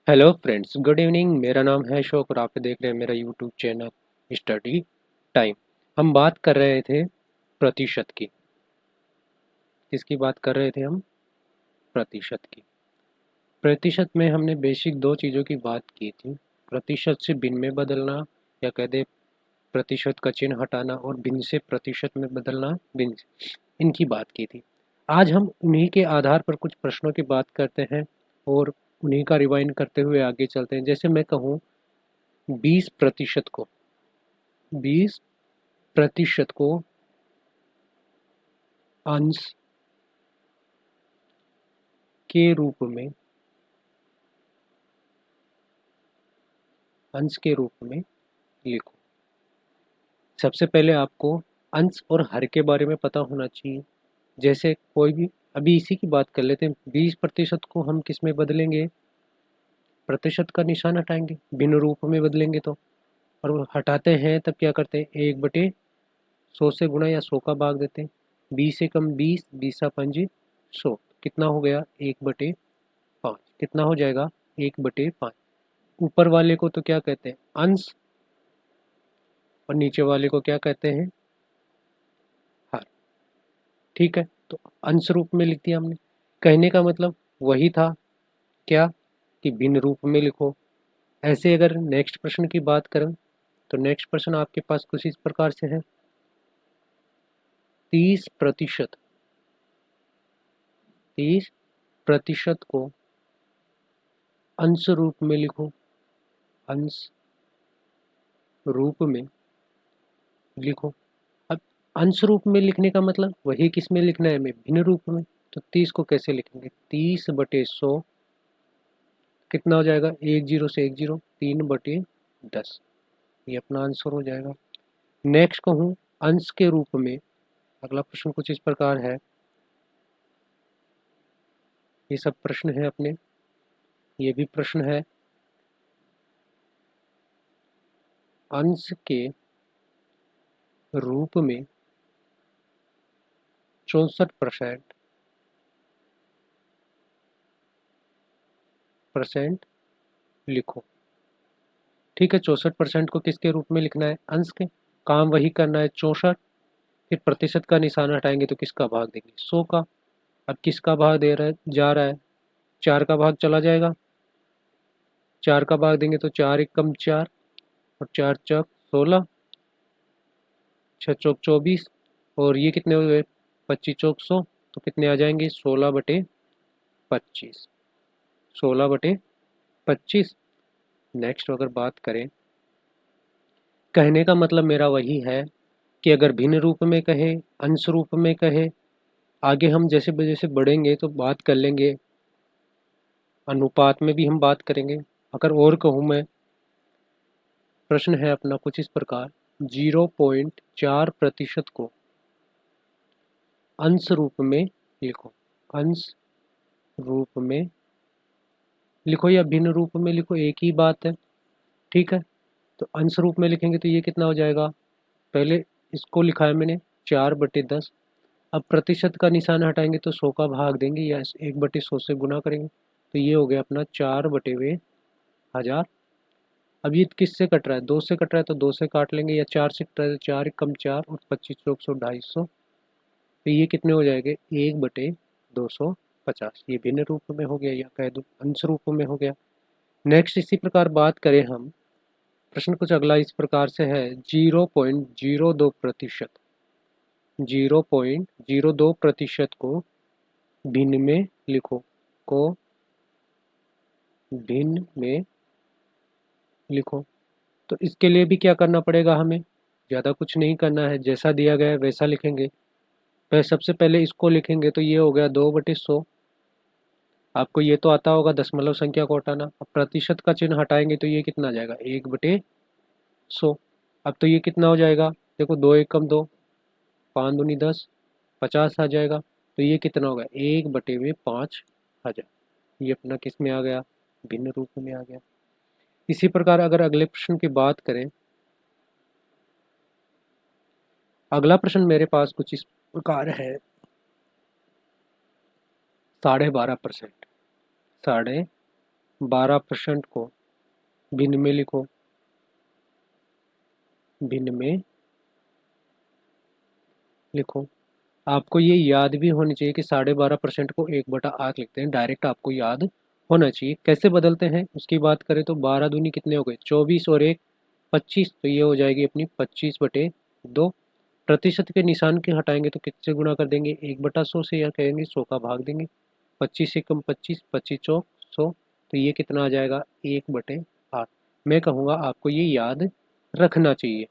Hello friends, good evening. मेरा नाम है अशोक और आप देख रहे हैं मेरा यूट्यूब चैनल स्टडी टाइम। हम बात कर रहे थे प्रतिशत की। किसकी बात कर रहे थे हम? प्रतिशत की। प्रतिशत में हमने बेसिक दो चीज़ों की बात की थी। प्रतिशत से भिन्न में बदलना, या कह दे प्रतिशत का चिन्ह हटाना, और भिन्न से प्रतिशत में बदलना, भिन्न इनकी बात की थी। आज हम उन्हीं के आधार पर कुछ प्रश्नों की बात करते हैं और उन्हीं का रिवाइंड करते हुए आगे चलते हैं। जैसे मैं कहूँ 20% को 20% को अंश के रूप में लिखो। सबसे पहले आपको अंश और हर के बारे में पता होना चाहिए। जैसे कोई भी, अभी इसी की बात कर लेते हैं। 20% को हम किस में बदलेंगे? प्रतिशत का निशान हटाएंगे, भिन्न रूप में बदलेंगे तो। और वो हटाते हैं तब क्या करते हैं? 1/100 से गुणा या 100 का भाग देते हैं। 20 से कम 20, 20 पंजी 100, कितना हो गया? 1/5। कितना हो जाएगा? 1/5। ऊपर वाले को तो क्या कहते हैं? अंश। और नीचे वाले को क्या कहते हैं? हर। ठीक है, तो अंश रूप में लिख दिया हमने। कहने का मतलब वही था, क्या? कि भिन्न रूप में लिखो। ऐसे अगर नेक्स्ट प्रश्न की बात करें तो नेक्स्ट प्रश्न आपके पास कुछ इस प्रकार से है। 30%, 30% को अंश रूप में लिखो। अंश रूप में लिखो। अब अंश रूप में लिखने का मतलब वही किस में लिखना है? हमें भिन्न रूप में। तो 30 को कैसे लिखेंगे? 30/100 कितना हो जाएगा? 10 से 10, 3/10। ये अपना आंसर हो जाएगा। नेक्स्ट कहूँ अंश के रूप में, अगला प्रश्न कुछ इस प्रकार है। ये सब प्रश्न है अपने, ये भी प्रश्न है। अंश के रूप में 64% लिखो। ठीक है, 64% को किसके रूप में लिखना है? अंश के। काम वही करना है, 64। फिर प्रतिशत का निशान हटाएंगे तो किसका भाग देंगे? 100 का। अब किसका भाग दे रहा है, जा रहा है? 4 का भाग चला जाएगा। 4 का भाग देंगे तो 4 एकम 4, और 4 चौक 16, 6 चौक 24, और ये कितने हुए? 25 चौक 100, तो कितने आ जाएंगे? 16/25। 16/25। नेक्स्ट अगर बात करें, कहने का मतलब मेरा वही है कि अगर भिन्न रूप में कहे, अंश रूप में कहे, आगे हम जैसे जैसे बढ़ेंगे तो बात कर लेंगे। अनुपात में भी हम बात करेंगे। अगर और कहूँ मैं, प्रश्न है अपना कुछ इस प्रकार। 0.4% को अंश रूप में लिखो। अंश रूप में लिखो या भिन्न रूप में लिखो, एक ही बात है। ठीक है, तो अंश रूप में लिखेंगे तो ये कितना हो जाएगा? पहले इसको लिखा है मैंने 4/10। अब प्रतिशत का निशान हटाएंगे तो 100 का भाग देंगे या 1/100 से गुना करेंगे, तो ये हो गया अपना 4/1000। अब ये किससे कट रहा है? 2 से कट रहा है तो 2 से काट लेंगे, या 4 से कट रहा है तो 4 कम 4, और 25 चौक 100, 250। तो ये कितने हो जाएंगे? 1/250। ये भिन्न रूप में हो गया, या कह दो अंश रूप में हो गया। नेक्स्ट इसी प्रकार बात करें हम, प्रश्न कुछ अगला इस प्रकार से है। 0.02%, 0.02% को भिन्न में लिखो। को भिन्न में लिखो। तो इसके लिए भी क्या करना पड़ेगा हमें? ज़्यादा कुछ नहीं करना है, जैसा दिया गया है वैसा लिखेंगे। सबसे पहले इसको लिखेंगे तो ये हो गया 2/100। आपको ये तो आता होगा दशमलव संख्या को हटाना। अब प्रतिशत का चिन्ह हटाएंगे तो ये कितना आ जाएगा? 1/100। अब तो ये कितना हो जाएगा? देखो, 2 एकम 2, 5 दूनी 10, 50 आ जाएगा। तो ये कितना होगा? 1/5000। ये अपना किस में आ गया? भिन्न रूप में आ गया। इसी प्रकार अगर अगले प्रश्न की बात करें, अगला प्रश्न मेरे पास कुछ इस प्रकार है। 12.5%, 12% को भिन्न में लिखो, भिन्न में लिखो। आपको ये याद भी होनी चाहिए कि 12.5% को 1/8 लिखते हैं, डायरेक्ट आपको याद होना चाहिए। कैसे बदलते हैं उसकी बात करें तो 12 दूनी कितने हो गए, 24 और 1 25, तो ये हो जाएगी अपनी 25/2। प्रतिशत के निशान के हटाएंगे तो किससे गुणा कर देंगे, 1/100 से, या कहेंगे 100 का भाग देंगे। 25 से कम 25, 25 चौक 100, तो ये कितना आ जाएगा, 1/8। मैं कहूँगा आपको ये याद रखना चाहिए,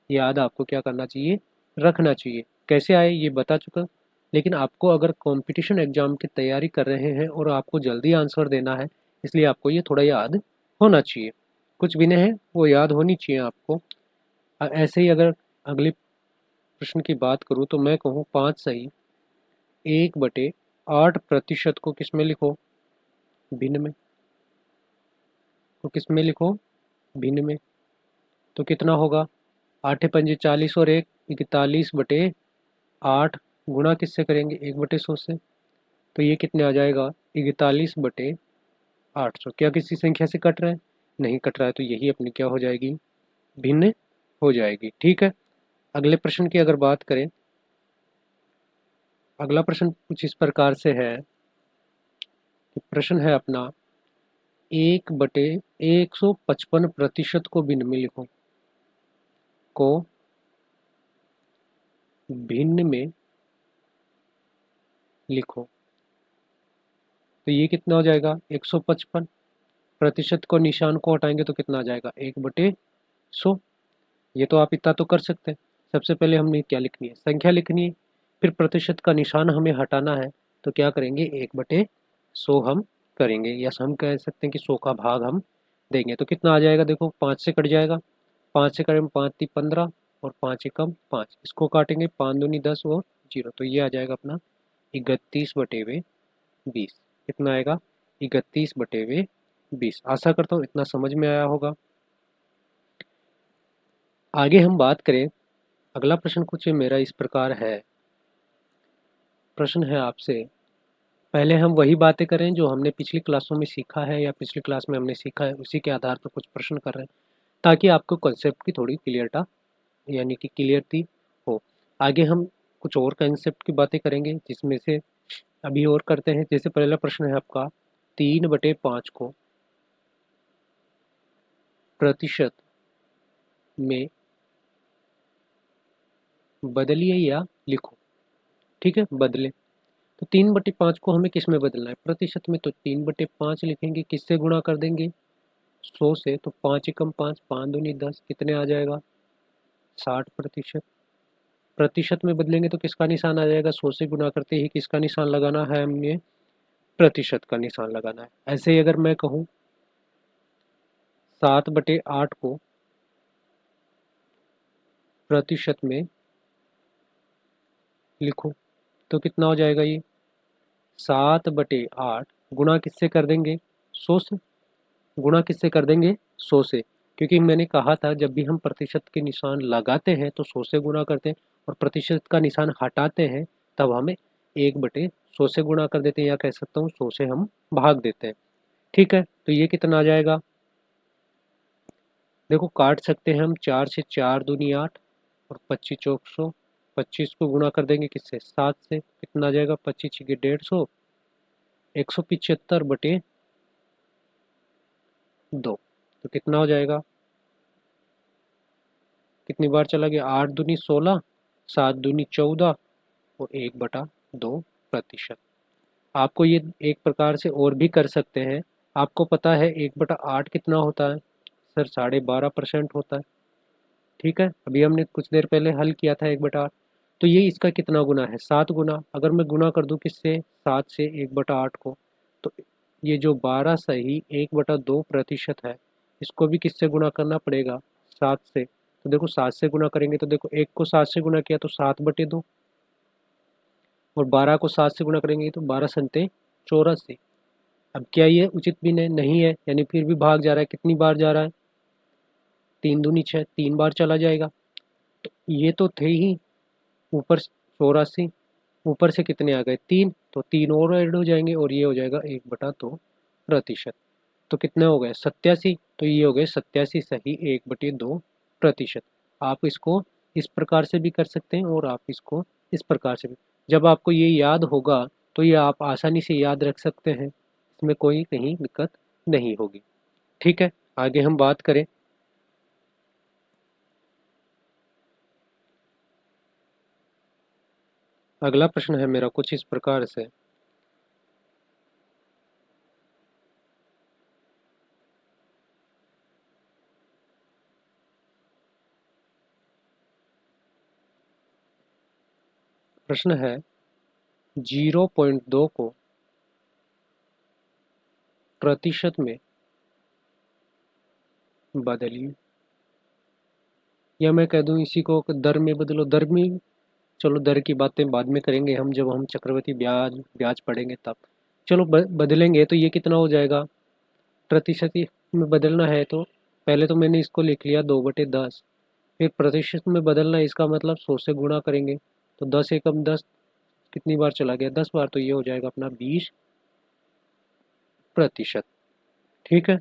याद आपको क्या करना चाहिए, रखना चाहिए। कैसे आए ये बता चुका, लेकिन आपको अगर कंपटीशन एग्जाम की तैयारी कर रहे हैं और आपको जल्दी आंसर देना है, इसलिए आपको ये थोड़ा याद होना चाहिए। कुछ भी नहीं है वो याद होनी चाहिए आपको। ऐसे ही अगर अगले प्रश्न की बात करूँ तो मैं कहूँ 5 सही 1/8% को किस में लिखो, भिन्न में। तो किस में लिखो, भिन्न में। तो कितना होगा, 8 पंजे 40 और 1 41/8, गुणा किससे करेंगे, 1/100 से। तो ये कितने आ जाएगा, 41/800। क्या किसी संख्या से कट रहा है, नहीं कट रहा है, तो यही अपनी क्या हो जाएगी, भिन्न हो जाएगी। ठीक है, अगले प्रश्न की अगर बात करें, अगला प्रश्न कुछ इस प्रकार से है कि प्रश्न है अपना 1/155% को भिन्न में लिखो, को भिन्न में लिखो। तो ये कितना हो जाएगा, 155। प्रतिशत को निशान को हटाएंगे तो कितना आ जाएगा, 1/100। ये तो आप इतना तो कर सकते हैं। सबसे पहले हमने क्या लिखनी है, संख्या लिखनी है, फिर प्रतिशत का निशान हमें हटाना है, तो क्या करेंगे, 1/100 हम करेंगे, या हम कह सकते हैं कि 100 का भाग हम देंगे। तो कितना आ जाएगा, देखो 5 से कट जाएगा, 5 से करें 5 × 15 और 5 एकम 5, इसको काटेंगे 5 दूनी 10 और 0, तो ये आ जाएगा अपना 31/20। कितना आएगा, 31/20। आशा करता हूँ इतना समझ में आया होगा। आगे हम बात करें, अगला प्रश्न कुछ मेरा इस प्रकार है। प्रश्न है आपसे, पहले हम वही बातें करें जो हमने पिछली क्लासों में सीखा है या पिछली क्लास में हमने सीखा है, उसी के आधार पर कुछ प्रश्न कर रहे हैं, ताकि आपको कंसेप्ट की थोड़ी क्लियरता यानी कि क्लियरिटी हो। आगे हम कुछ और कंसेप्ट की बातें करेंगे, जिसमें से अभी और करते हैं। जैसे पहला प्रश्न है आपका, 3/5 को प्रतिशत में बदलिए या लिखो। ठीक है, बदले। तो 3/5 को हमें किस में बदलना है, प्रतिशत में। तो 3/5 लिखेंगे, किससे गुणा कर देंगे, 100 से। तो 5 एकम 5, 5 दूनी 10, कितने आ जाएगा, 60%। प्रतिशत में बदलेंगे तो किसका निशान आ जाएगा, 100 से गुणा करते ही किसका निशान लगाना है, हमने प्रतिशत का निशान लगाना है। ऐसे ही अगर मैं कहूँ 7/8 को प्रतिशत में लिखो, तो कितना हो जाएगा, ये 7/8 गुणा किससे कर देंगे, 100 से। गुणा किससे कर देंगे, 100 से, क्योंकि मैंने कहा था जब भी हम प्रतिशत के निशान लगाते हैं तो 100 से गुणा करते हैं, और प्रतिशत का निशान हटाते हैं तब हमें 1/100 से गुणा कर देते हैं, या कह सकता हूँ 100 से हम भाग देते हैं। ठीक है, तो ये कितना आ जाएगा, देखो काट सकते हैं हम, 4 से 4 दूनी 8 और 25 चौक 100। 25 को गुणा कर देंगे किससे, 7 से, कितना आ जाएगा, 25 छीके 150, 175/2। तो कितना हो जाएगा, कितनी बार चला गया, 8 दूनी 16, 7 दूनी 14 और 1/2%। आपको ये एक प्रकार से और भी कर सकते हैं। आपको पता है 1/8 कितना होता है, सर 12.5% होता है। ठीक है, अभी हमने कुछ देर पहले हल किया था 1/8। तो ये इसका कितना गुना है, 7 गुना। अगर मैं गुना कर दूं किससे, 7 से 1/8 को, तो ये जो 12 सही 1/2% है, इसको भी किससे गुना करना पड़ेगा, 7 से। तो देखो 7 से गुना करेंगे तो देखो, 1 को 7 से गुना किया तो 7/2, और 12 को 7 से गुना करेंगे तो 12 संते 84। अब क्या ये उचित भी नहीं है, यानी फिर भी भाग जा रहा है, कितनी बार जा रहा है, 3 दूनी 6, 3 बार चला जाएगा। तो ये तो थे ही ऊपर 84, ऊपर से कितने आ गए, 3, तो 3 और ऐड हो जाएंगे और ये हो जाएगा 1/2 प्रतिशत। तो कितने हो गए 87, तो ये हो गए 87 सही 1/2%। आप इसको इस प्रकार से भी कर सकते हैं और आप इसको इस प्रकार से भी। जब आपको ये याद होगा तो ये आप आसानी से याद रख सकते हैं, इसमें कोई कहीं दिक्कत नहीं होगी। ठीक है, आगे हम बात करें। अगला प्रश्न है मेरा कुछ इस प्रकार से। प्रश्न है 0.2 को प्रतिशत में बदलिए, या मैं कह दूं इसी को दर में बदलो। दर में, चलो दर की बातें बाद में करेंगे हम, जब हम चक्रवृद्धि ब्याज ब्याज पढ़ेंगे तब। चलो बदलेंगे तो ये कितना हो जाएगा, प्रतिशत में बदलना है तो पहले तो मैंने इसको लिख लिया 2/10। फिर प्रतिशत में बदलना है, इसका मतलब 100 से गुणा करेंगे तो 10 एकम 10 कितनी बार चला गया, 10 बार, तो ये हो जाएगा अपना 20%। ठीक है,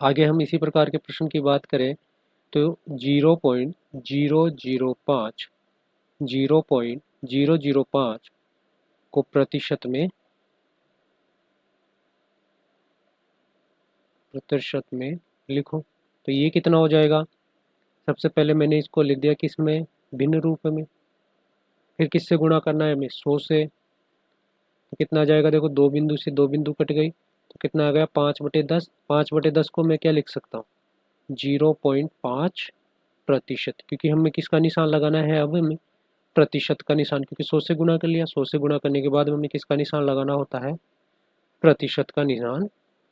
आगे हम इसी प्रकार के प्रश्न की बात करें तो 0.005 0.005 को प्रतिशत में लिखो, तो ये कितना हो जाएगा। सबसे पहले मैंने इसको लिख दिया किस में, भिन्न रूप में। फिर किससे गुणा करना है हमें, 100 से। तो कितना आ जाएगा, देखो दो बिंदु से दो बिंदु कट गई तो कितना आ गया 5/10। 5/10 को मैं क्या लिख सकता हूँ, 0.5%, क्योंकि हमें किसका निशान लगाना है, अब हमें प्रतिशत का निशान, क्योंकि 100 से गुणा कर लिया। 100 से गुणा करने के बाद हमें किसका निशान लगाना होता है, प्रतिशत का निशान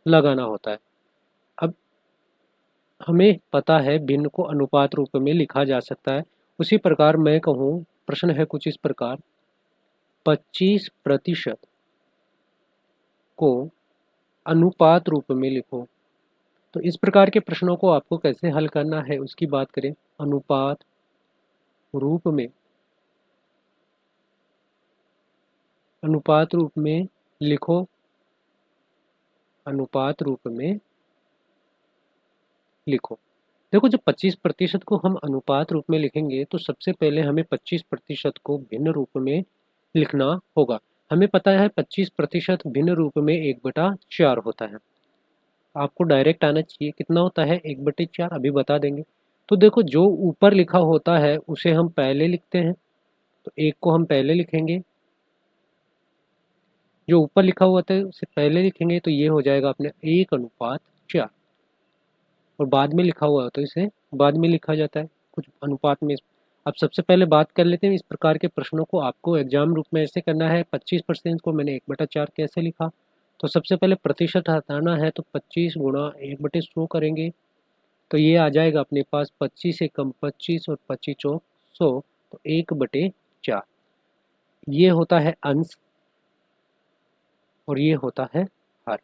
लगाना होता है। अब हमें पता है भिन्न को अनुपात रूप में लिखा जा सकता है। उसी प्रकार मैं कहूँ, प्रश्न है कुछ इस प्रकार, 25% को अनुपात रूप में लिखो। तो इस प्रकार के प्रश्नों को आपको कैसे हल करना है उसकी बात करें। अनुपात रूप में, अनुपात रूप में लिखो, अनुपात रूप में लिखो। देखो जब 25% को हम अनुपात रूप में लिखेंगे तो सबसे पहले हमें 25% को भिन्न रूप में लिखना होगा। हमें पता है 25% भिन्न रूप में 1/4 होता है। आपको डायरेक्ट आना चाहिए, कितना होता है 1/4, अभी बता देंगे। तो देखो जो ऊपर लिखा होता है उसे हम पहले लिखते हैं, तो एक को हम पहले लिखेंगे, जो ऊपर लिखा हुआ था उसे पहले लिखेंगे, तो ये हो जाएगा अपने 1/4। और बाद में लिखा हुआ है तो इसे बाद में लिखा जाता है कुछ अनुपात में। अब सबसे पहले बात कर लेते हैं इस प्रकार के प्रश्नों को आपको एग्जाम रूप में ऐसे करना है। 25% को मैंने 1/4 कैसे लिखा, तो सबसे पहले प्रतिशत हटाना है तो 25 गुणा 1/100 करेंगे, तो ये आ जाएगा अपने पास 25 एकम 25 और 25 चौक 100, तो 1/4। ये होता है अंश और ये होता है हर।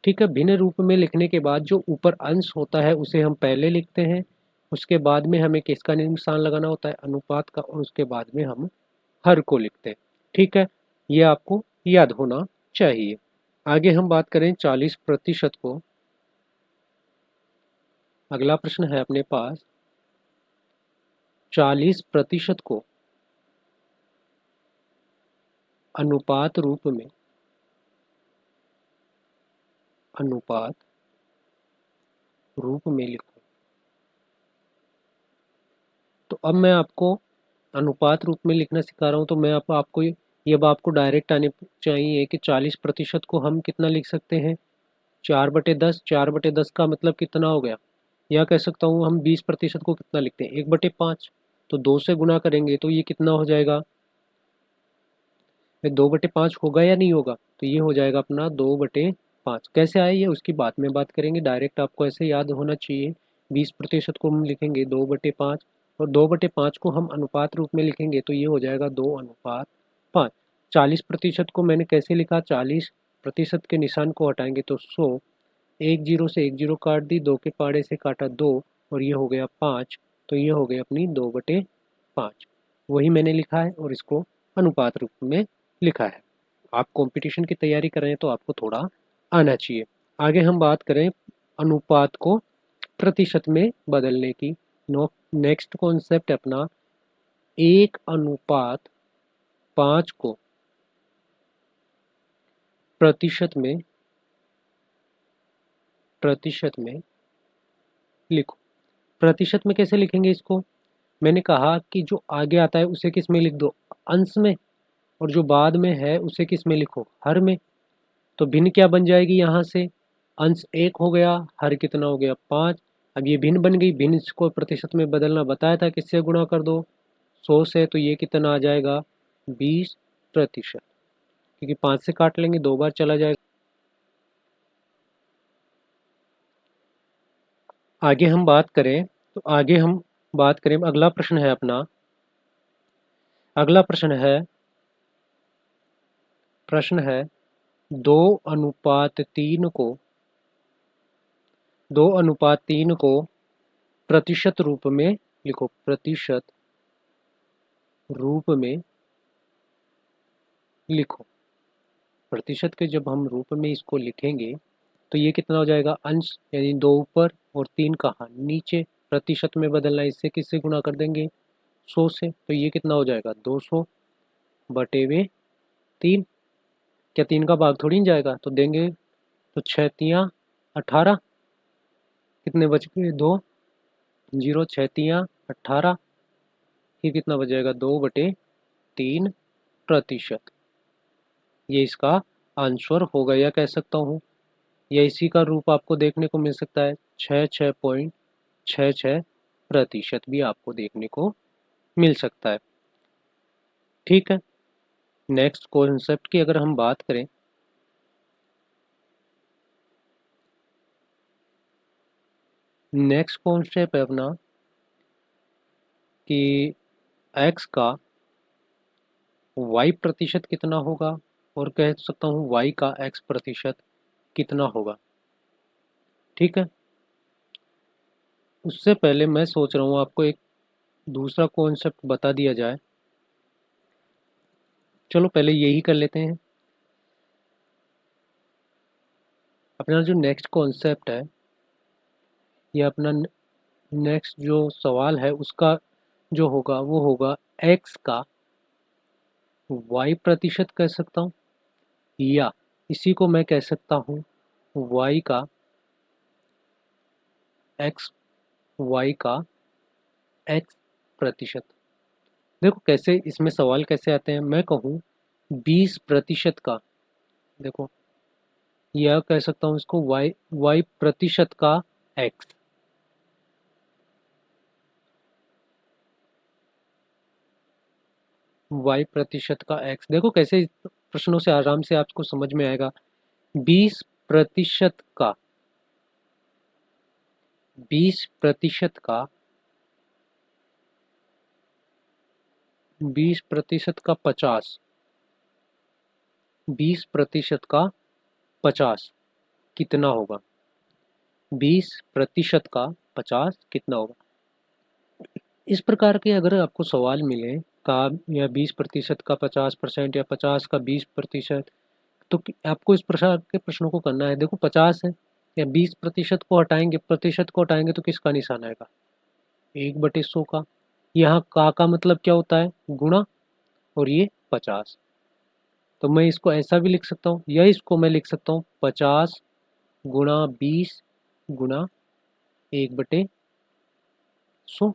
ठीक है, भिन्न रूप में लिखने के बाद जो ऊपर अंश होता है उसे हम पहले लिखते हैं, उसके बाद में हमें किसका निशान लगाना होता है, अनुपात का, और उसके बाद में हम हर को लिखते हैं। ठीक है, ये आपको याद होना चाहिए। आगे हम बात करें 40% को। अगला प्रश्न है अपने पास 40% को अनुपात रूप में, अनुपात रूप में लिखो। तो अब मैं आपको अनुपात रूप में लिखना सिखा रहा हूँ, तो मैं आपको ये अब आपको डायरेक्ट आने चाहिए कि 40% को हम कितना लिख सकते हैं, 4/10। 4/10 का मतलब कितना हो गया, या कह सकता हूँ हम 20% को कितना लिखते हैं, 1/5। तो 2 से गुणा करेंगे तो ये कितना हो जाएगा, 2/5 होगा या नहीं होगा, तो ये हो जाएगा अपना 2/5। कैसे आए ये उसकी बात में बात करेंगे, डायरेक्ट आपको ऐसे याद होना चाहिए। 20% को हम लिखेंगे 2/5, और 2/5 को हम अनुपात रूप में लिखेंगे तो ये हो जाएगा 2/5। 40% को मैंने कैसे लिखा, 40% के निशान को हटाएंगे तो 100, एक जीरो से एक जीरो काट दी, दो के पाड़े से काटा दो, और ये हो गया 5, तो ये हो गई अपनी 2/5। वही मैंने लिखा है और इसको अनुपात रूप में लिखा है। आप कंपटीशन की तैयारी कर रहे हैं तो आपको थोड़ा आना चाहिए। आगे हम बात करें अनुपात को प्रतिशत में बदलने की। नेक्स्ट कॉन्सेप्ट है अपना 1:5 को प्रतिशत में लिखो। प्रतिशत में कैसे लिखेंगे इसको? मैंने कहा कि जो आगे आता है उसे किस में लिख दो, अंश में, और जो बाद में है उसे किस में लिखो, हर में। तो भिन्न क्या बन जाएगी यहाँ से? अंश 1 हो गया, हर कितना हो गया 5। अब ये भिन्न बन गई, भिन्न को प्रतिशत में बदलना बताया था, किससे गुणा कर दो, 100 से। तो ये कितना आ जाएगा 20%, क्योंकि 5 से काट लेंगे, 2 बार चला जाएगा। आगे हम बात करें तो अगला प्रश्न है अपना, अगला प्रश्न है 2:3 को 2:3 को प्रतिशत रूप में लिखो। प्रतिशत रूप में लिखो। प्रतिशत के जब हम रूप में इसको लिखेंगे तो ये कितना हो जाएगा, अंश, यानी 2 ऊपर और 3 कहाँ नीचे। प्रतिशत में बदलना, इससे किससे गुणा कर देंगे, 100 से। तो ये कितना हो जाएगा 200 बटे में 3। क्या 3 का भाग थोड़ी नहीं जाएगा, तो देंगे तो 6 तियाँ 18, कितने बच गए 2, 0, 6 तियाँ 18, ये कितना बच जाएगा 2/3%। ये इसका आंसर होगा, या कह सकता हूँ, या इसी का रूप आपको देखने को मिल सकता है, 66.66% भी आपको देखने को मिल सकता है। ठीक है। नेक्स्ट कॉन्सेप्ट की अगर हम बात करें, नेक्स्ट कॉन्सेप्ट है अपना कि x का y प्रतिशत कितना होगा, और कह सकता हूँ y का x प्रतिशत कितना होगा। ठीक है। उससे पहले मैं सोच रहा हूँ आपको एक दूसरा कॉन्सेप्ट बता दिया जाए। चलो पहले यही कर लेते हैं। अपना जो नेक्स्ट कॉन्सेप्ट है, ये अपना नेक्स्ट जो सवाल है उसका जो होगा वो होगा x का y प्रतिशत कह सकता हूँ, या इसी को मैं कह सकता हूँ y का x प्रतिशत। देखो कैसे इसमें सवाल कैसे आते हैं। मैं कहूँ 20% का, देखो यह कह सकता हूँ इसको y प्रतिशत का x, y प्रतिशत का x। देखो कैसे प्रश्नों से आराम से आपको समझ में आएगा। 20% का 20% का 20% का 50, 20% का 50 कितना होगा, 20% का 50 कितना होगा। इस प्रकार के अगर आपको सवाल मिले का, या 20% का 50% या 50 का 20%, तो आपको इस प्रकार के प्रश्नों को करना है। देखो 50 है, या 20% को हटाएंगे, प्रतिशत को हटाएंगे तो किसका निशान आएगा, 1/100 का। यहाँ का मतलब क्या होता है, गुणा, और ये 50। तो मैं इसको ऐसा भी लिख सकता हूँ, या इसको मैं लिख सकता हूँ 50 गुणा 20 गुणा 1/100,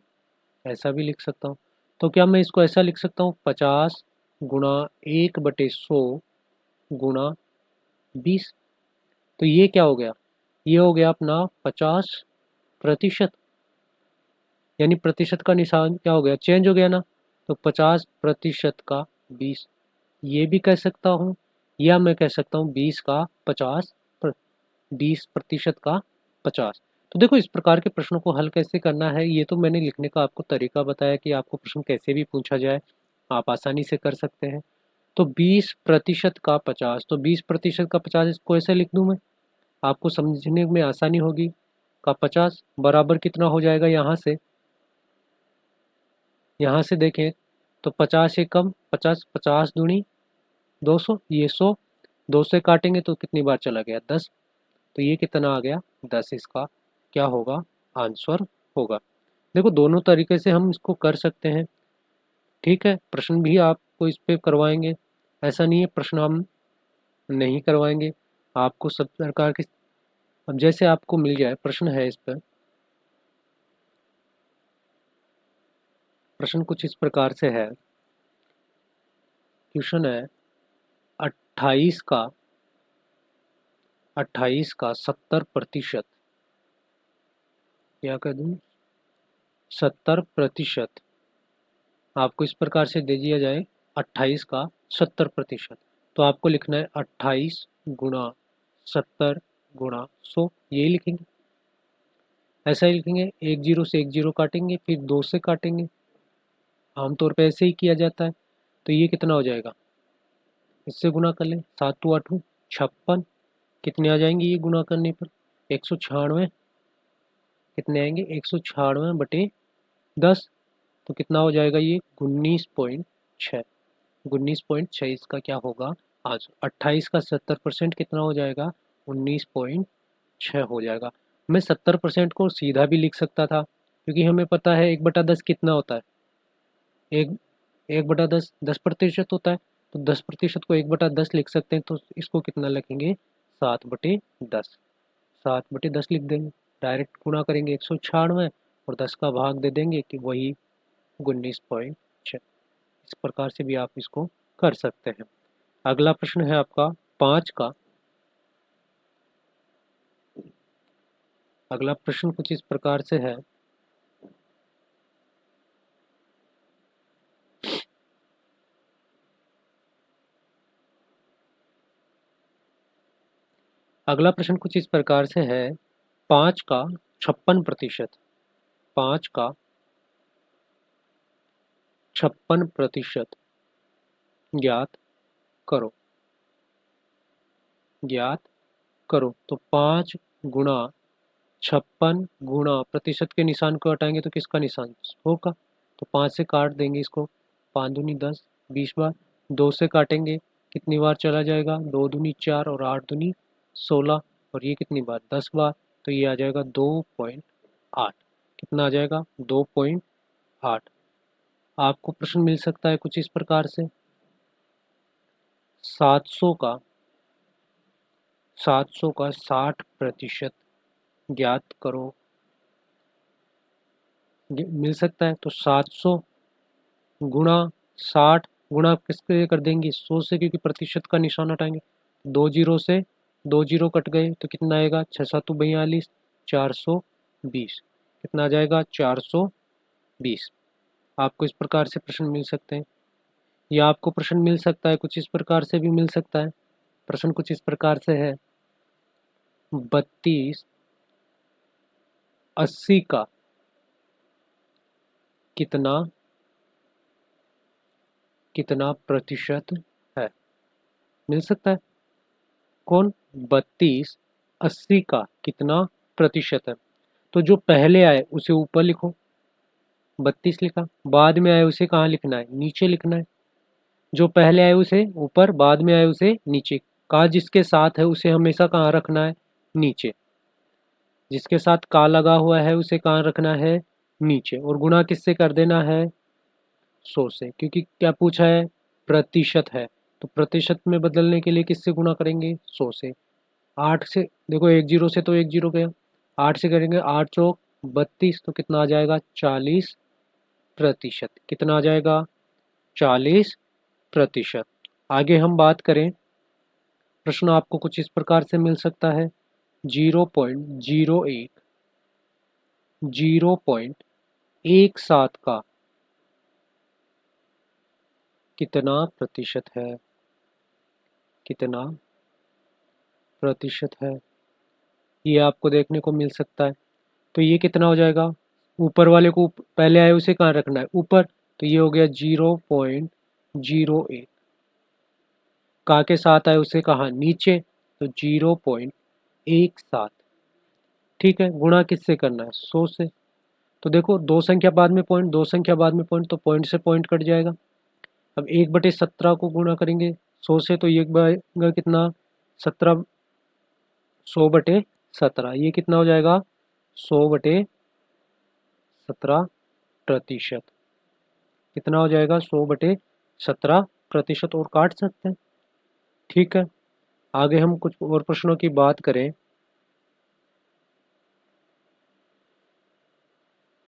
ऐसा भी लिख सकता हूँ। तो क्या मैं इसको ऐसा लिख सकता हूँ 50 गुणा 1/100 गुणा 20। तो ये क्या हो गया, ये हो गया अपना 50%, यानी प्रतिशत का निशान क्या हो गया, चेंज हो गया ना। तो 50% का 20, ये भी कह सकता हूँ, या मैं कह सकता हूँ 20% का 50। तो देखो इस प्रकार के प्रश्नों को हल कैसे करना है, ये तो मैंने लिखने का आपको तरीका बताया कि आपको प्रश्न कैसे भी पूछा जाए आप आसानी से कर सकते हैं। तो 20% का 50, तो 20% का 50 इसको ऐसे लिख दूं मैं, आपको समझने में आसानी होगी। का 50 बराबर कितना हो जाएगा, यहाँ से देखें तो 50 से कम 50, 50 दूनी 200, ये 100, 2 से काटेंगे तो कितनी बार चला गया 10, तो ये कितना आ गया 10, इसका क्या होगा आंसर होगा। देखो दोनों तरीके से हम इसको कर सकते हैं, ठीक है। प्रश्न भी आपको इस पे करवाएंगे, ऐसा नहीं है प्रश्न हम नहीं करवाएंगे, आपको सब प्रकार के, अब जैसे आपको मिल जाए प्रश्न है इस पर, प्रश्न कुछ इस प्रकार से है, क्वेश्चन है 28 का 70%, क्या कह दूँ 70%, आपको इस प्रकार से दे दिया जाए 28 का 70%, तो आपको लिखना है 28 गुणा 70 गुणा 100, यही लिखेंगे, ऐसा ही लिखेंगे। एक जीरो से एक जीरो काटेंगे, फिर 2 से काटेंगे, आमतौर पे ऐसे ही किया जाता है। तो ये कितना हो जाएगा, इससे गुना कर लें, 7 टू 8 56, कितने आ जाएंगे ये गुना करने पर 196, कितने आएंगे 196 बटे 10, तो कितना हो जाएगा ये 19.6, 19.6 इसका क्या होगा आज। 28 का 70% कितना हो जाएगा 19.6 हो जाएगा। मैं 70% को सीधा भी लिख सकता था, क्योंकि हमें पता है 1/10 कितना होता है, एक 1/10 10% होता है, तो 10% को 1/10 लिख सकते हैं, तो इसको कितना लिखेंगे 7/10, 7/10 लिख देंगे, डायरेक्ट गुणा करेंगे 196 और 10 का भाग दे देंगे कि वही 19.6, इस प्रकार से भी आप इसको कर सकते हैं। अगला प्रश्न है आपका 5 का, अगला प्रश्न कुछ इस प्रकार से है, अगला प्रश्न कुछ इस प्रकार से है, 5 का 56%, 5 का 56% ज्ञात करो, ज्ञात करो। तो 5 गुणा 56 गुणा प्रतिशत के निशान को हटाएंगे तो किसका निशान 100 का, तो 5 से काट देंगे इसको, 5 दूनी 10, 20 बार, 2 से काटेंगे कितनी बार चला जाएगा, 2 दूनी 4 और 8 दूनी 16, और ये कितनी बार 10 बार, तो ये आ जाएगा 2.8, कितना आ जाएगा 2.8। आपको प्रश्न मिल सकता है कुछ इस प्रकार से, 700 का 60% ज्ञात करो, मिल सकता है। तो 700 गुणा 60 गुणा किसके कर देंगे 100 से, क्योंकि प्रतिशत का निशान हटाएंगे, 2 जीरो से 2 जीरो कट गए तो कितना आएगा 6 7 42, 420, कितना आ जाएगा 420। आपको इस प्रकार से प्रश्न मिल सकते हैं, या आपको प्रश्न मिल सकता है कुछ इस प्रकार से भी मिल सकता है। प्रश्न कुछ इस प्रकार से है, 32 80 का कितना कितना प्रतिशत है, मिल सकता है कौन 32 80 का कितना प्रतिशत है, तो जो पहले आए उसे ऊपर लिखो, 32 लिखा, बाद में आए उसे कहाँ लिखना है नीचे लिखना है, जो पहले आए उसे ऊपर, बाद में आए उसे नीचे, का जिसके साथ है उसे हमेशा कहाँ रखना है नीचे, जिसके साथ का लगा हुआ है उसे कहाँ रखना है नीचे, और गुणा किससे कर देना है 100 से, क्योंकि क्या पूछा है प्रतिशत है, तो प्रतिशत में बदलने के लिए किससे गुणा करेंगे 100 से। 8 से देखो, एक जीरो से तो एक जीरो गया, 8 से करेंगे 8 चौक 32, तो कितना आ जाएगा 40%, कितना आ जाएगा 40%। आगे हम बात करें, प्रश्न आपको कुछ इस प्रकार से मिल सकता है, 0.17 का कितना प्रतिशत है, कितना प्रतिशत है, ये आपको देखने को मिल सकता है। तो ये कितना हो जाएगा, ऊपर वाले को पहले आए उसे कहाँ रखना है ऊपर, तो ये हो गया 0.01, का के साथ आए उसे कहाँ नीचे, तो 0.17, ठीक है। गुणा किससे करना है 100 से, तो देखो दो संख्या बाद में पॉइंट, दो संख्या बाद में पॉइंट, तो पॉइंट से पॉइंट कट जाएगा। अब 1/17 को गुणा करेंगे 100 से तो ये बनेगा कितना, 17, 100/17, ये कितना हो जाएगा, 100/17%। कितना हो जाएगा, 100/17%, और काट सकते हैं। ठीक है, आगे हम कुछ और प्रश्नों की बात करें